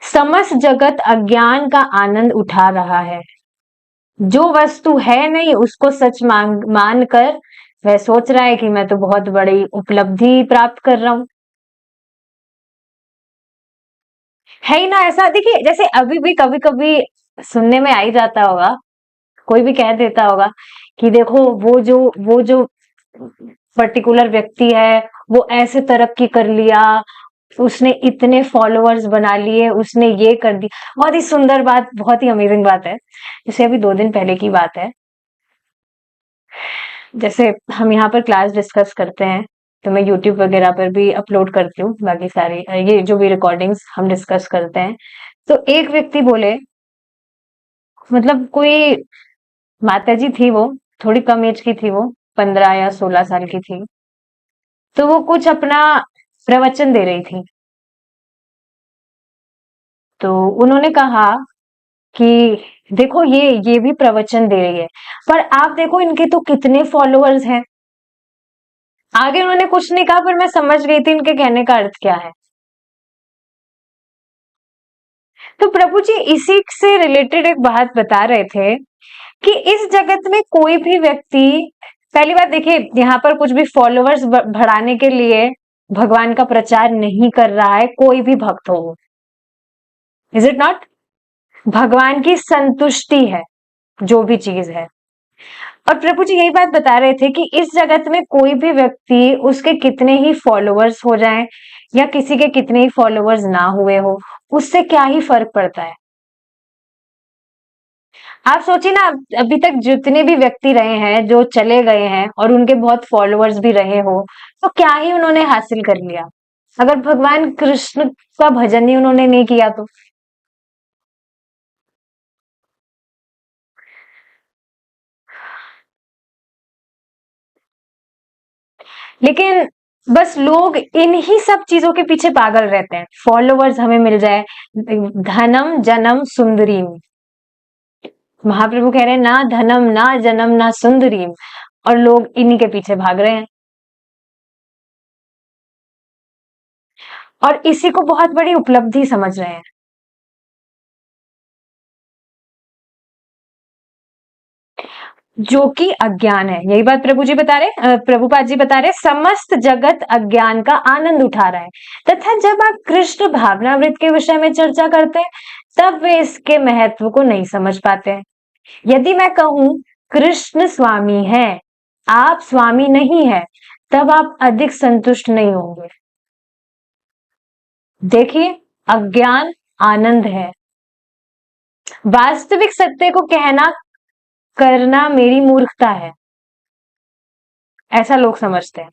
समस्त जगत अज्ञान का आनंद उठा रहा है। जो वस्तु है नहीं उसको सच मान कर वह सोच रहा है कि मैं तो बहुत बड़ी उपलब्धि प्राप्त कर रहा हूं। है ही ना ऐसा। देखिए जैसे अभी भी कभी कभी सुनने में आ ही जाता होगा, कोई भी कह देता होगा कि देखो वो जो पर्टिकुलर व्यक्ति है वो ऐसे तरक्की कर लिया, उसने इतने फॉलोअर्स बना लिए, उसने ये कर दी। बहुत ही सुंदर बात, बहुत ही अमेजिंग बात है। जैसे अभी 2 दिन पहले की बात है, जैसे हम यहाँ पर क्लास डिस्कस करते हैं तो मैं यूट्यूब वगैरह पर भी अपलोड करती हूँ बाकी सारे ये जो भी रिकॉर्डिंग्स हम डिस्कस करते हैं। तो एक व्यक्ति बोले, मतलब कोई माताजी थी, वो थोड़ी कम एज की थी, वो 15 या 16 साल की थी। तो वो कुछ अपना प्रवचन दे रही थी। तो उन्होंने कहा कि देखो ये भी प्रवचन दे रही है, पर आप देखो इनके तो कितने फॉलोअर्स हैं। आगे उन्होंने कुछ नहीं कहा, पर मैं समझ गई थी इनके कहने का अर्थ क्या है। तो प्रभु जी इसी से रिलेटेड एक बात बता रहे थे कि इस जगत में कोई भी व्यक्ति, पहली बात देखिए, यहाँ पर कुछ भी फॉलोअर्स बढ़ाने के लिए भगवान का प्रचार नहीं कर रहा है कोई भी भक्त हो। Is it not? भगवान की संतुष्टि है जो भी चीज है। और प्रभु जी यही बात बता रहे थे कि इस जगत में कोई भी व्यक्ति, उसके कितने ही फॉलोअर्स हो जाएं या किसी के कितने ही फॉलोअर्स ना हुए हो, उससे क्या ही फर्क पड़ता है। आप सोचिए ना, अभी तक जितने भी व्यक्ति रहे हैं जो चले गए हैं और उनके बहुत फॉलोअर्स भी रहे हो, तो क्या ही उन्होंने हासिल कर लिया अगर भगवान कृष्ण का भजन ही उन्होंने नहीं किया तो। लेकिन बस लोग इन्हीं सब चीजों के पीछे पागल रहते हैं, फॉलोअर्स हमें मिल जाए, धनम जन्म सुंदरीम। महाप्रभु कह रहे हैं ना धनम ना जन्म ना सुंदरीम, और लोग इन्हीं के पीछे भाग रहे हैं और इसी को बहुत बड़ी उपलब्धि समझ रहे हैं। जो कि अज्ञान है, यही बात प्रभु जी बता रहे, प्रभुपाद जी बता रहे, समस्त जगत अज्ञान का आनंद उठा रहा है, तथा जब आप कृष्ण भावनामृत के विषय में चर्चा करते हैं तब वे इसके महत्व को नहीं समझ पाते हैं। यदि मैं कहूं कृष्ण स्वामी है, आप स्वामी नहीं है, तब आप अधिक संतुष्ट नहीं होंगे। देखिए, अज्ञान आनंद है। वास्तविक सत्य को कहना करना मेरी मूर्खता है, ऐसा लोग समझते हैं।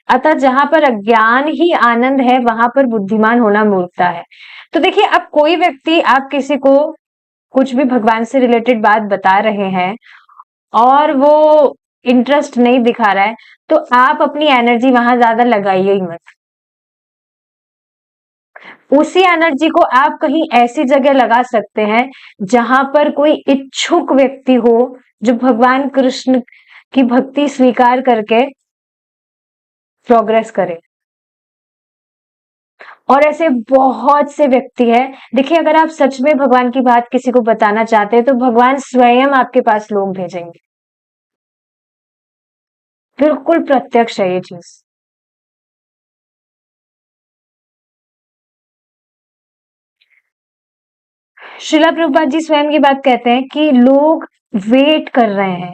अतः जहां पर अज्ञान ही आनंद है वहां पर बुद्धिमान होना मूर्खता है। तो देखिए, अब कोई व्यक्ति, आप किसी को कुछ भी भगवान से रिलेटेड बात बता रहे हैं और वो इंटरेस्ट नहीं दिखा रहा है, तो आप अपनी एनर्जी वहां ज्यादा लगाइए ही मत। उसी एनर्जी को आप कहीं ऐसी जगह लगा सकते हैं जहां पर कोई इच्छुक व्यक्ति हो जो भगवान कृष्ण की भक्ति स्वीकार करके प्रोग्रेस करे। और ऐसे बहुत से व्यक्ति हैं। देखिए, अगर आप सच में भगवान की बात किसी को बताना चाहते हैं तो भगवान स्वयं आपके पास लोग भेजेंगे। बिल्कुल प्रत्यक्ष है ये चीज। श्रीला प्रभुपाद जी स्वयं की बात कहते हैं कि लोग वेट कर रहे हैं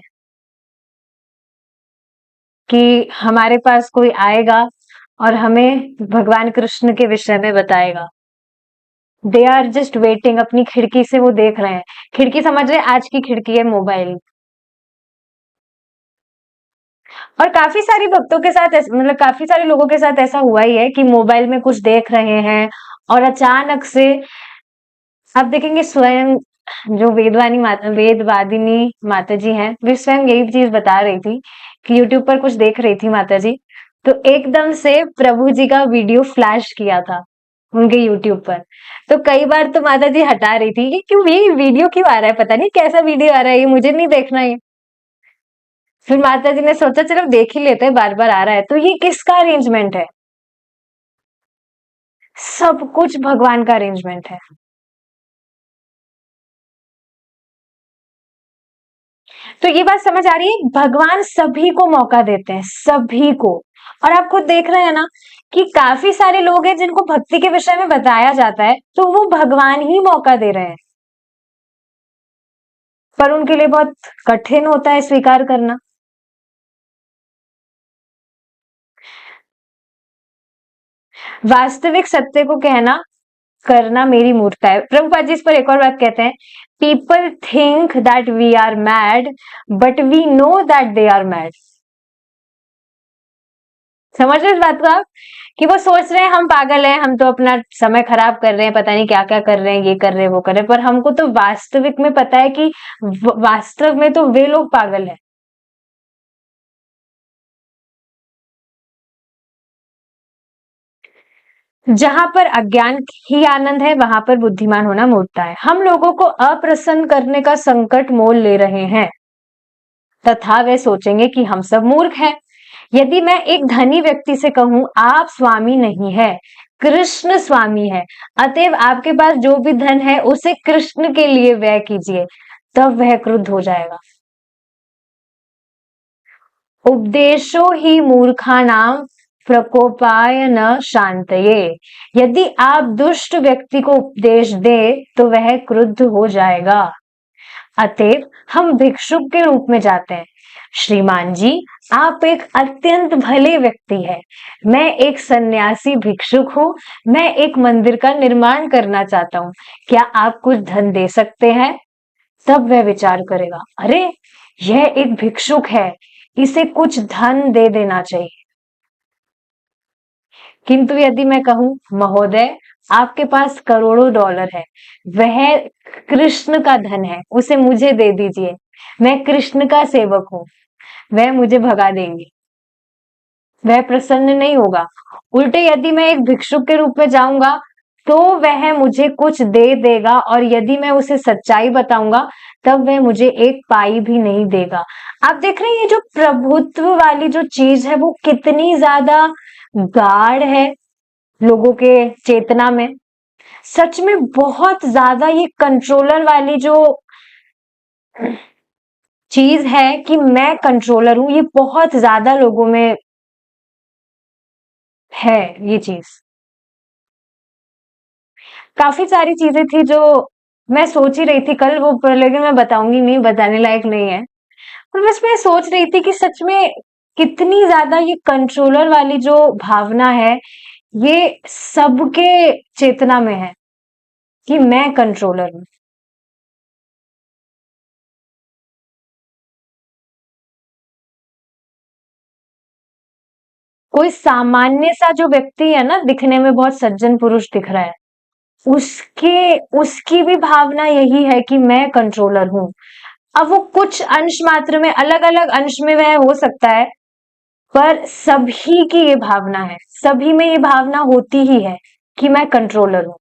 कि हमारे पास कोई आएगा और हमें भगवान कृष्ण के विषय में बताएगा। दे आर जस्ट वेटिंग, अपनी खिड़की से वो देख रहे हैं। खिड़की समझ रहे हैं, आज की खिड़की है मोबाइल। और काफी सारी भक्तों के साथ मतलब काफी सारे लोगों के साथ ऐसा हुआ ही है कि मोबाइल में कुछ देख रहे हैं और अचानक से आप देखेंगे, स्वयं जो वेदवादिनी माता जी हैं, वे स्वयं यही चीज बता रही थी कि यूट्यूब पर कुछ देख रही थी माता जी, तो एकदम से प्रभु जी का वीडियो फ्लैश किया था उनके यूट्यूब पर। तो कई बार तो माता जी हटा रही थी कि क्यों ये वीडियो क्यों आ रहा है, पता नहीं कैसा वीडियो आ रहा है, ये मुझे नहीं देखना है। फिर माता जी ने सोचा चलो देख ही लेते हैं, बार बार आ रहा है तो। ये किसका अरेंजमेंट है? सब कुछ भगवान का अरेंजमेंट है। तो ये बात समझ आ रही है, भगवान सभी को मौका देते हैं, सभी को। और आप खुद देख रहे हैं ना कि काफी सारे लोग हैं जिनको भक्ति के विषय में बताया जाता है तो वो भगवान ही मौका दे रहे हैं, पर उनके लिए बहुत कठिन होता है स्वीकार करना। वास्तविक सत्य को कहना करना मेरी मूर्खता है। प्रभुपाद जी इस पर एक और बात कहते हैं, people think that we are mad but we know that they are mad. समझ रहे इस बात को आप, कि वो सोच रहे हैं हम पागल हैं, हम तो अपना समय खराब कर रहे हैं, पता नहीं क्या क्या कर रहे हैं, ये कर रहे हैं वो कर रहे हैं, पर हमको तो वास्तविक में पता है कि वास्तव में तो वे लोग पागल हैं। जहां पर अज्ञान ही आनंद है, वहां पर बुद्धिमान होना मूर्खता है। हम लोगों को अप्रसन्न करने का संकट मोल ले रहे हैं, तथा वे सोचेंगे कि हम सब मूर्ख हैं। यदि मैं एक धनी व्यक्ति से कहूं आप स्वामी नहीं है, कृष्ण स्वामी है, अतएव आपके पास जो भी धन है उसे कृष्ण के लिए व्यय कीजिए, तब वह क्रुद्ध हो जाएगा। उपदेशो ही मूर्खानाम प्रकोपाय न शांतये। यदि आप दुष्ट व्यक्ति को उपदेश दे तो वह क्रुद्ध हो जाएगा। अतएव हम भिक्षुक के रूप में जाते हैं। श्रीमान जी, आप एक अत्यंत भले व्यक्ति हैं। मैं एक सन्यासी भिक्षुक हूँ। मैं एक मंदिर का निर्माण करना चाहता हूँ। क्या आप कुछ धन दे सकते हैं? तब वह विचार करेगा, अरे यह एक भिक्षुक है, इसे कुछ धन दे देना चाहिए। किंतु यदि मैं कहूं महोदय आपके पास करोड़ों डॉलर है, वह कृष्ण का धन है, उसे मुझे दे दीजिए, मैं कृष्ण का सेवक हूं, वह मुझे भगा देंगे, वह प्रसन्न नहीं होगा। उल्टे यदि मैं एक भिक्षुक के रूप में जाऊंगा तो वह मुझे कुछ दे देगा, और यदि मैं उसे सच्चाई बताऊंगा तब वह मुझे एक पाई भी नहीं देगा। आप देख रहे हैं ये जो प्रभुत्व वाली जो चीज है वो कितनी ज्यादा गाढ़ है लोगों के चेतना में। सच में बहुत ज्यादा ये कंट्रोलर वाली जो चीज है कि मैं कंट्रोलर हूं, ये बहुत ज्यादा लोगों में है ये चीज। काफी सारी चीजें थी जो मैं सोच ही रही थी कल वो पर, लेकिन मैं बताऊंगी नहीं, बताने लायक नहीं है। और बस मैं सोच रही थी कि सच में कितनी ज्यादा ये कंट्रोलर वाली जो भावना है ये सबके चेतना में है कि मैं कंट्रोलर हूं। कोई सामान्य सा जो व्यक्ति है ना, दिखने में बहुत सज्जन पुरुष दिख रहा है, उसके उसकी भी भावना यही है कि मैं कंट्रोलर हूं। अब वो कुछ अंश मात्र में, अलग अलग अंश में वह हो सकता है, पर सभी की ये भावना है, सभी में ये भावना होती ही है कि मैं कंट्रोलर हूं।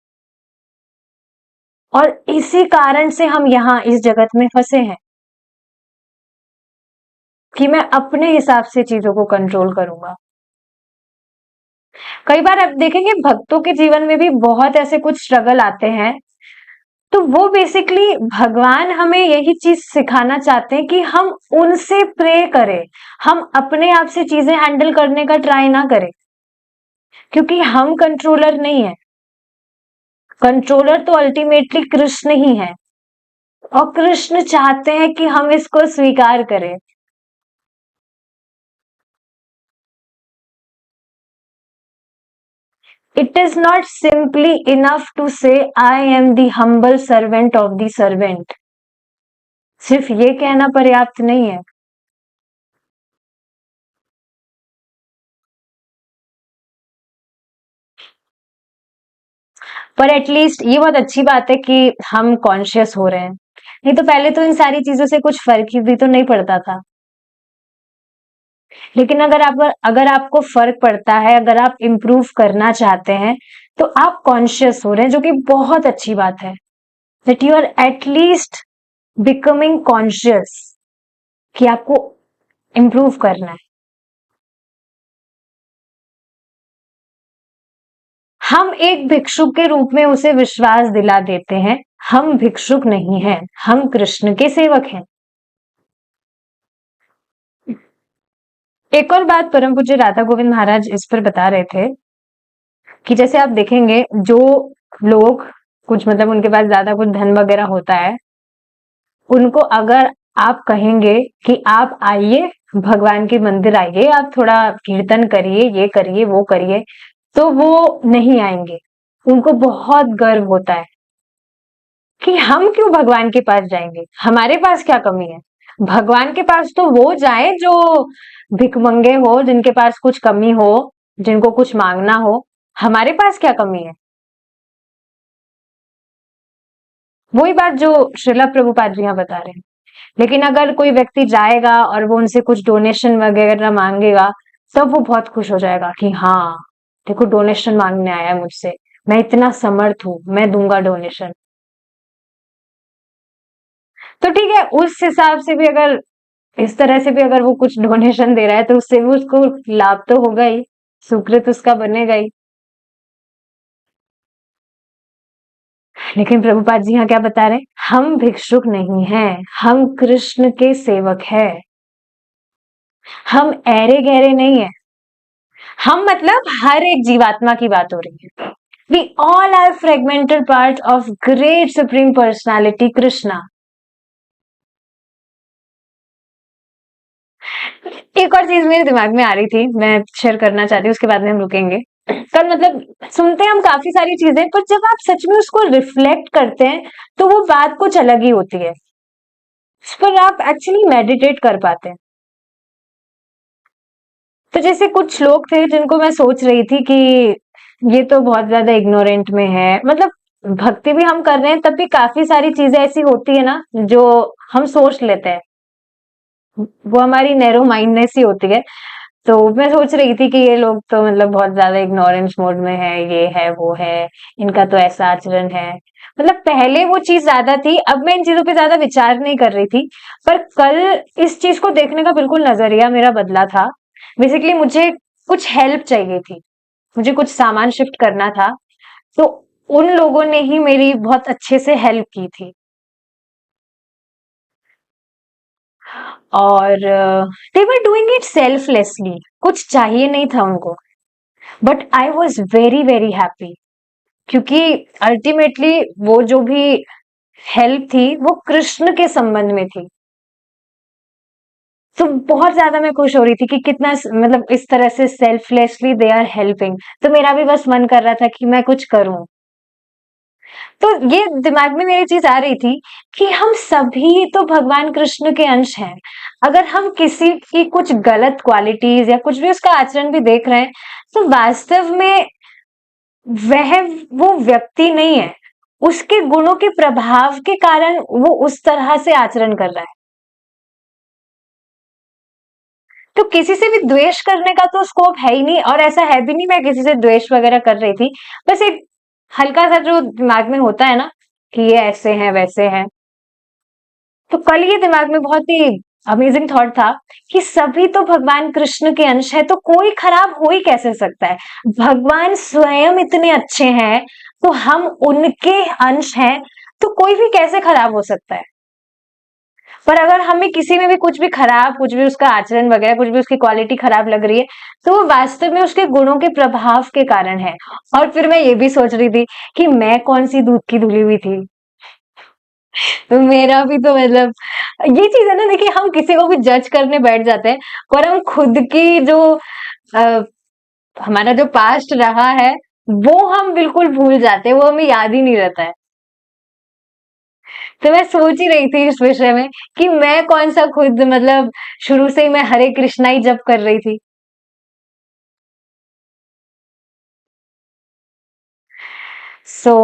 और इसी कारण से हम यहाँ इस जगत में फंसे हैं कि मैं अपने हिसाब से चीजों को कंट्रोल करूंगा। कई बार आप देखेंगे भक्तों के जीवन में भी बहुत ऐसे कुछ स्ट्रगल आते हैं, तो वो बेसिकली भगवान हमें यही चीज सिखाना चाहते हैं कि हम उनसे प्रे करें, हम अपने आप से चीजें हैंडल करने का ट्राई ना करें, क्योंकि हम कंट्रोलर नहीं है। कंट्रोलर तो अल्टीमेटली कृष्ण ही है, और कृष्ण चाहते हैं कि हम इसको स्वीकार करें। It is not simply enough to say I am the humble servant of the servant. सिर्फ ये कहना पर्याप्त नहीं है। पर एटलीस्ट ये बहुत अच्छी बात है कि हम कॉन्शियस हो रहे हैं, नहीं तो पहले तो इन सारी चीजों से कुछ फर्क ही भी तो नहीं पड़ता था। लेकिन अगर आपको फर्क पड़ता है, अगर आप इम्प्रूव करना चाहते हैं, तो आप कॉन्शियस हो रहे हैं, जो कि बहुत अच्छी बात है। That you are at least becoming conscious कि आपको इम्प्रूव करना है। हम एक भिक्षुक के रूप में उसे विश्वास दिला देते हैं, हम भिक्षुक नहीं हैं, हम कृष्ण के सेवक हैं। एक और बात परम पूज्य राधा गोविंद महाराज इस पर बता रहे थे कि जैसे आप देखेंगे जो लोग कुछ मतलब उनके पास ज्यादा कुछ धन वगैरह होता है, उनको अगर आप कहेंगे कि आप आइए भगवान के मंदिर आइए, आप थोड़ा कीर्तन करिए, ये करिए वो करिए, तो वो नहीं आएंगे। उनको बहुत गर्व होता है कि हम क्यों भगवान के पास जाएंगे, हमारे पास क्या कमी है, भगवान के पास तो वो जाए जो भिखमंगे हो, जिनके पास कुछ कमी हो, जिनको कुछ मांगना हो। हमारे पास क्या कमी है? वही बात जो श्रीला प्रभुपाद जी यहाँ बता रहे हैं। लेकिन अगर कोई व्यक्ति जाएगा और वो उनसे कुछ डोनेशन वगैरह मांगेगा, तब वो बहुत खुश हो जाएगा कि हाँ, देखो डोनेशन मांगने आया है मुझसे, मैं इतना समर्थ हूँ, मैं दूंगा डोनेशन। तो ठीक है, उस हिसाब से भी अगर इस तरह से भी अगर वो कुछ डोनेशन दे रहा है तो उससे भी उसको लाभ तो होगा ही, सुकृत उसका बनेगा ही। लेकिन प्रभुपाद जी यहाँ क्या बता रहे हैं? हम भिक्षुक नहीं हैं, हम कृष्ण के सेवक हैं। हम ऐरे गहरे नहीं है। हम मतलब हर एक जीवात्मा की बात हो रही है। We all are fragmented parts of great supreme personality Krishna. एक और चीज मेरे दिमाग में आ रही थी, मैं शेयर करना चाहती हूँ, उसके बाद में हम रुकेंगे। कल मतलब सुनते हैं हम काफी सारी चीजें, पर जब आप सच में उसको रिफ्लेक्ट करते हैं तो वो बात कुछ अलग ही होती है। उस पर आप एक्चुअली मेडिटेट कर पाते हैं। तो जैसे कुछ लोग थे जिनको मैं सोच रही थी कि ये तो बहुत ज्यादा इग्नोरेंट में है, मतलब भक्ति भी हम कर रहे हैं तब भी काफी सारी चीजें ऐसी होती है ना जो हम सोच लेते हैं, वो हमारी नैरो माइंडनेस ही होती है। तो मैं सोच रही थी कि ये लोग तो मतलब बहुत ज्यादा इग्नोरेंस मोड में है, ये है वो है, इनका तो ऐसा आचरण है। मतलब पहले वो चीज ज्यादा थी, अब मैं इन चीजों पे ज्यादा विचार नहीं कर रही थी। पर कल इस चीज को देखने का बिल्कुल नजरिया मेरा बदला था। बेसिकली मुझे कुछ हेल्प चाहिए थी, मुझे कुछ सामान शिफ्ट करना था। तो उन लोगों ने ही मेरी बहुत अच्छे से हेल्प की थी। और दे वर डूइंग इट सेल्फलेसली, कुछ चाहिए नहीं था उनको। But I was very very happy, क्योंकि अल्टीमेटली वो जो भी हेल्प थी वो कृष्ण के संबंध में थी। तो बहुत ज्यादा मैं खुश हो रही थी कि कितना मतलब इस तरह से सेल्फलेसली दे आर हेल्पिंग। तो मेरा भी बस मन कर रहा था कि मैं कुछ करूं। तो ये दिमाग में मेरी चीज आ रही थी कि हम सभी तो भगवान कृष्ण के अंश हैं। अगर हम किसी की कुछ गलत क्वालिटीज या कुछ भी उसका आचरण भी देख रहे हैं, तो वास्तव में वह वो व्यक्ति नहीं है, उसके गुणों के प्रभाव के कारण वो उस तरह से आचरण कर रहा है। तो किसी से भी द्वेष करने का तो स्कोप है ही नहीं, और ऐसा है भी नहीं मैं किसी से द्वेष वगैरह कर रही थी। बस एक हल्का सा जो दिमाग में होता है ना कि ये ऐसे हैं वैसे हैं। तो कल ये दिमाग में बहुत ही अमेजिंग थॉट था कि सभी तो भगवान कृष्ण के अंश है, तो कोई खराब हो ही कैसे सकता है? भगवान स्वयं इतने अच्छे हैं, तो हम उनके अंश हैं, तो कोई भी कैसे खराब हो सकता है? पर अगर हमें किसी में भी कुछ भी खराब, कुछ भी उसका आचरण वगैरह, कुछ भी उसकी क्वालिटी खराब लग रही है, तो वो वास्तव में उसके गुणों के प्रभाव के कारण है। और फिर मैं ये भी सोच रही थी कि मैं कौन सी दूध की धुली हुई थी, तो मेरा भी तो मतलब ये चीज है ना। देखिए, हम किसी को भी जज करने बैठ जाते हैं, पर हम खुद की जो अ, हमारा जो पास्ट रहा है वो हम बिल्कुल भूल जाते हैं, वो हमें याद ही नहीं रहता है। तो मैं सोच ही रही थी इस विषय में कि मैं कौन सा खुद मतलब शुरू से ही मैं हरे कृष्णा ही जप कर रही थी। सो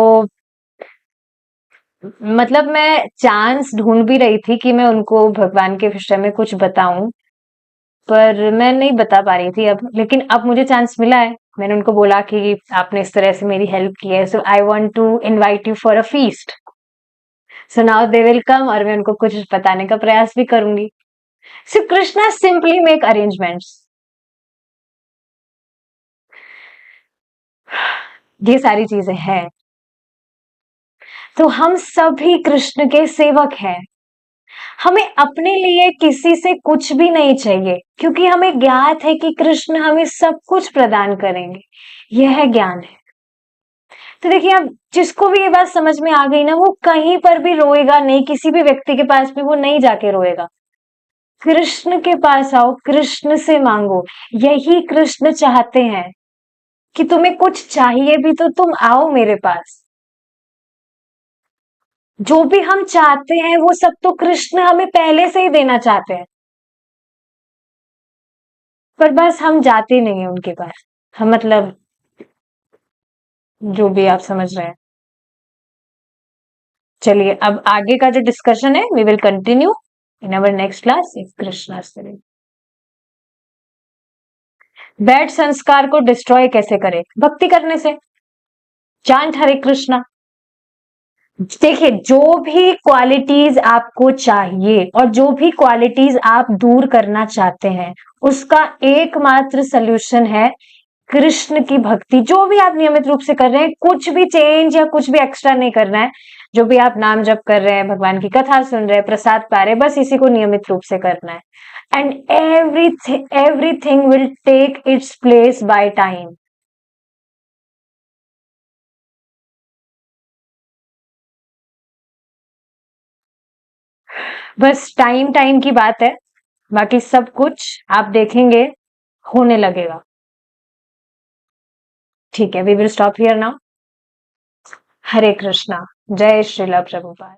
मतलब मैं चांस ढूंढ भी रही थी कि मैं उनको भगवान के विषय में कुछ बताऊं, पर मैं नहीं बता पा रही थी अब। लेकिन अब मुझे चांस मिला है, मैंने उनको बोला कि आपने इस तरह से मेरी हेल्प की है, so I want to invite you for a feast. So now they will come, और मैं उनको कुछ बताने का प्रयास भी करूंगी। So Krishna simply make arrangements. ये सारी चीजें हैं। तो हम सभी कृष्ण के सेवक हैं। हमें अपने लिए किसी से कुछ भी नहीं चाहिए, क्योंकि हमें ज्ञात है कि कृष्ण हमें सब कुछ प्रदान करेंगे। यह ज्ञान है। तो देखिए, अब जिसको भी ये बात समझ में आ गई ना, वो कहीं पर भी रोएगा नहीं, किसी भी व्यक्ति के पास भी वो नहीं जाके रोएगा। कृष्ण के पास आओ, कृष्ण से मांगो। यही कृष्ण चाहते हैं कि तुम्हें कुछ चाहिए भी तो तुम आओ मेरे पास। जो भी हम चाहते हैं वो सब तो कृष्ण हमें पहले से ही देना चाहते हैं, पर बस हम जाते नहीं है उनके पास। हम मतलब जो भी आप समझ रहे हैं। चलिए अब आगे का जो डिस्कशन है we will continue in our next class if Krishna spirit. Bad संस्कार को डिस्ट्रॉय कैसे करें? भक्ति करने से। चांट हरे कृष्णा। देखिए जो भी क्वालिटीज आपको चाहिए और जो भी क्वालिटीज आप दूर करना चाहते हैं उसका एकमात्र सल्यूशन है कृष्ण की भक्ति। जो भी आप नियमित रूप से कर रहे हैं, कुछ भी चेंज या कुछ भी एक्स्ट्रा नहीं करना है। जो भी आप नाम जप कर रहे हैं, भगवान की कथा सुन रहे हैं, प्रसाद पा रहे हैं, बस इसी को नियमित रूप से करना है। And everything will take its place by time. बस टाइम टाइम की बात है, बाकी सब कुछ आप देखेंगे होने लगेगा। ठीक है, we will stop here now. Hare Krishna. जय श्रीला प्रभुपाद।